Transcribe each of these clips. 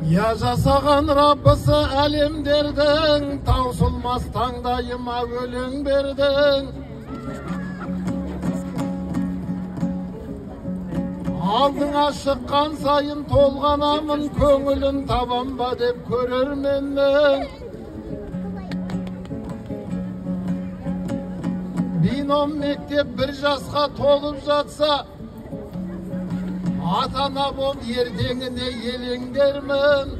Ya жасаған Rabbisi әлемдердің, таусылмас таңдайыма өлең бердің. Алдыңа шыққан сайын толғанамын, көңілін табам ба деп көрерменнің. Бином мектеп бір жасқа толып жатса, ата-ана боп ертеңіне елеңдермін.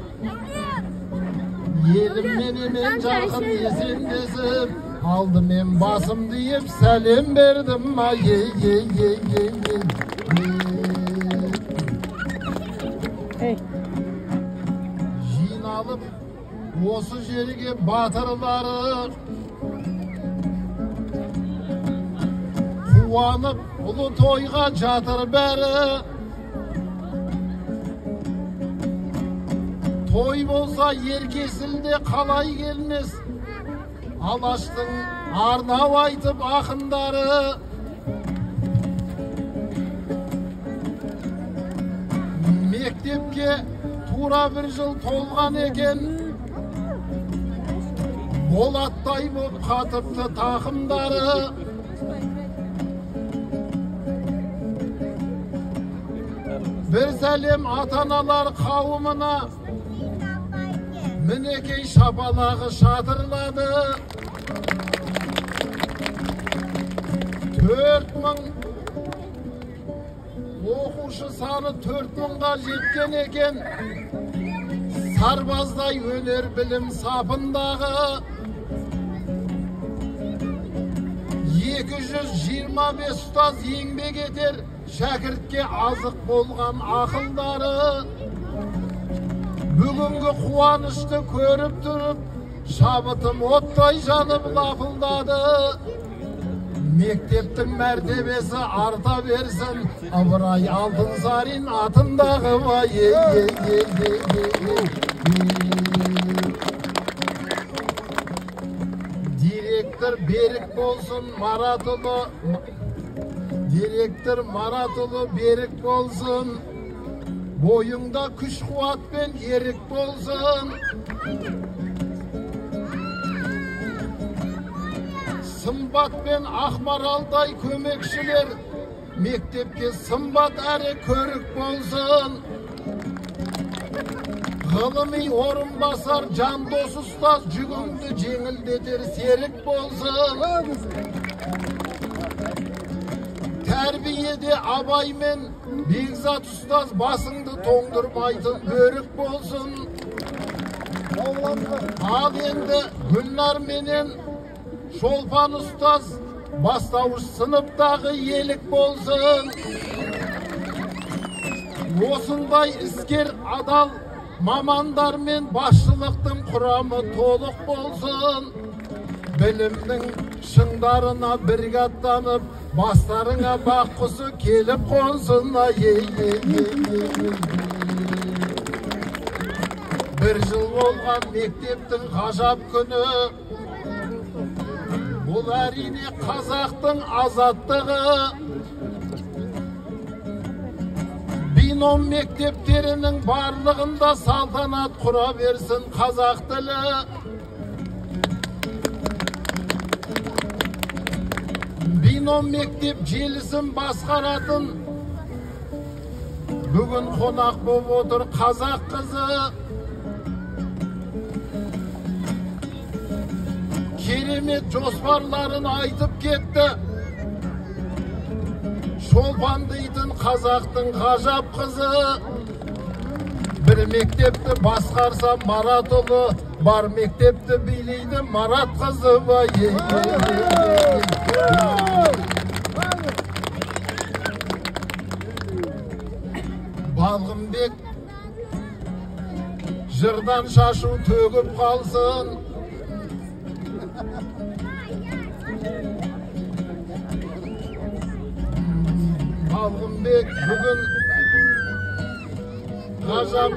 Елім менімен жақын есендесіп, алдымен басымды еп сәлем бердім. Жиналып осы жерге батырлары, қуанып ұлы тойға жатыр бәрі. Той болса еркесілде қалай келмес, Алаштың арнау айтып ақындары. Мектепке тура бір жыл толған екен, болаттай боп қатыпты тақымдары. Bir сәлем ата-аналар қауымына, мінекей шапалағы шатырлады. 4000 оқушы саны 4000-ға жеткен екен. Сарбаздай өнер білім сапындағы 225 ұстаз еңбек етер, шәкіртке азық болған ақылдары. Бүгінгі қуанышты көріп тұрып, шабытым оттай жанып лапылдады. Мектептің мәртебесі арта берсін, Ыбырай Алтынсарин атындағы Директор Берік болсын, Маратұлы. Директор Маратұлы Берік болсын, бойыңда күш қуат пен ерік болсын. Сымбат пен Ақмаралдай көмекшілер, мектепке сымбат әрі көрік болсын. Ғылыми орынбасар Жандос ұстаз жүгіңді жеңілдетер серік болсын. Тәрбиеде Абай мен Бекзат ұстаз басыңды тоңдырмайтын бөрік болсын. Ал енді Гүлнар менен Шолпан ұстаз бастауыш сыныптағы елік болсын. Осындай іскер адал мамандар мен басшылықтың құрамы толық болсын. Білімнің шыңдарына бірге аттанып, бастарыңа бақ құсы келіп қонсын. Бір жыл болған мектептің ғажап күні, бұл әрине қазақтың азаттығы. Бином мектептерінің барлығында салтанат құра берсін қазақ тілі. Бином мектеп желісін басқаратын бүгін қонақ боп отыр қазақ қызы. Керемет жоспарларын айтып кетті. Шолпан дейтін қазақтың ғажап қызы. Бір мектепті басқарса Маратұлы, бар мектепті билейді Марат қызы. Балғынбек жырдан шашу төгіп қалсын. Балғынбек бүгін ғажап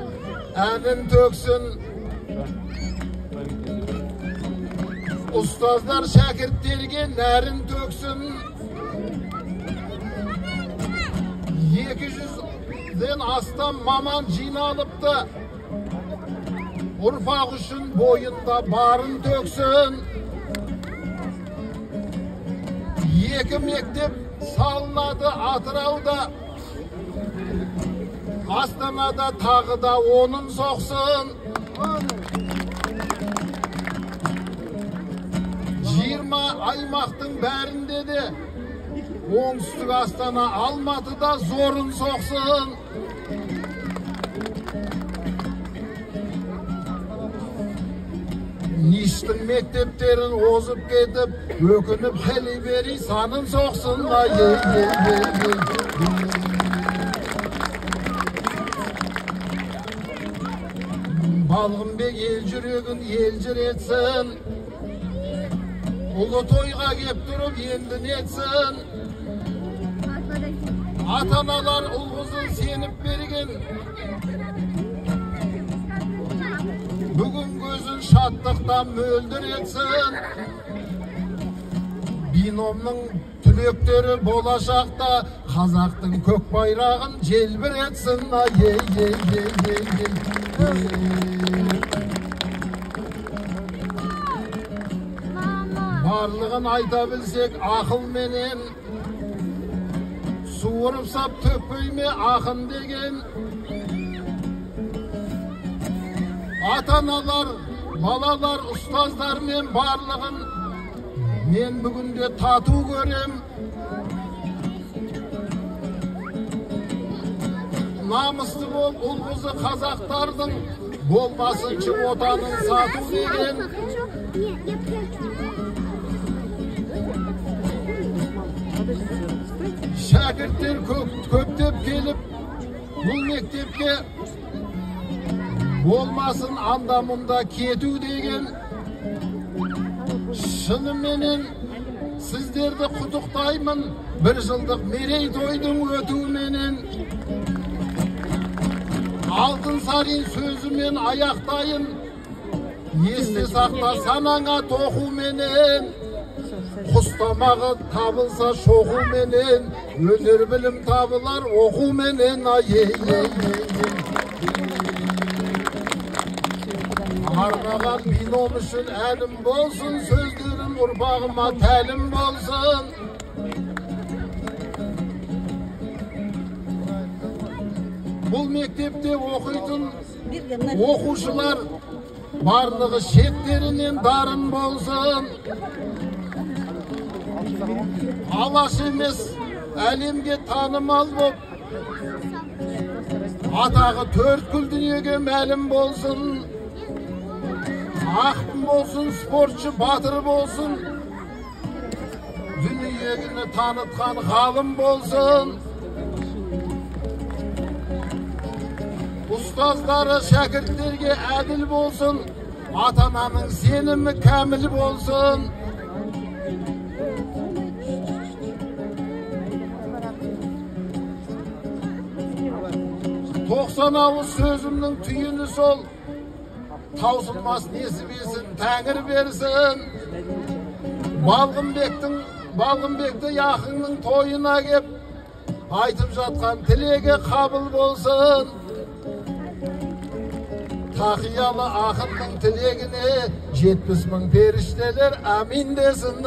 әнін төксін. Ұстаздар шәкірттерге нәрін төксін. 200-ден астам маман жиналыпты. Urfaq üçün boyunda barın töksün. Екі мектеп салынады Атырауда, Астанада тағы да оның соқсын. 20 аймақтың бәрінде де оңтүстік Астана Алматыда зорын соқсын. Ништің мектептерін озып кетіп, өкініп хәли бері санын соқсын. Балғынбек ел жүрегін елжір етсін. Ұлы тойға кеп тұрып енді нетсін. Ата-аналар ұл-қызын сеніп берген, бүгін көзін шаттықтан мөлдір етсін. Биномның түлектері болашақта қазақтың көк байрағын желбір етсін. Барлығын айта білсек ақылменен, суырып сап төкпейме ақын деген. Ата-аналар, балалар, ұстаздар мен барлығын мен бүгінде тату көрем. Намысты бол ұл-қызы қазақтардың, болмасыншы отанын сату деген. Шәкірттер көптеп келіп, бұл мектепке болмасын анда-мұнда кету деген. Шыныменен сіздерді құттықтаймын, бір жылдық мерейтойдың өтуіменен. Алтынсарин сөзімен аяқтайын, есте сақта санаңа тоқуменен. Құстамағы табылса шоқуменен, өнер білім табылар оқуменен. Арнаған бином үшін әнім болсын, сөздерім ұрпағыма тәлім болсын. Бұл мектепте оқитын оқушылар барлығы шеттерінен дарын болсын. Алаш емес, әлемге танымал боп, атағы төрткүл дүниеге мәлім болсын. Ақын болсын, спортшы батыр болсын, дүниені танытқан ғалым болсын. Ұстаздары шәкірттерге әділ болсын, ата-ананың сенімі кәміл болсын. 90 ауыз сөзімнің түйіні сол, таусылмас несібесін тәңір берсін. Балғынбекті яқынның тойына кеп, айтып жатқан тілегі қабыл болсын. Тақиялы ақынның тілегіне 70 мың періштелер әмин десін.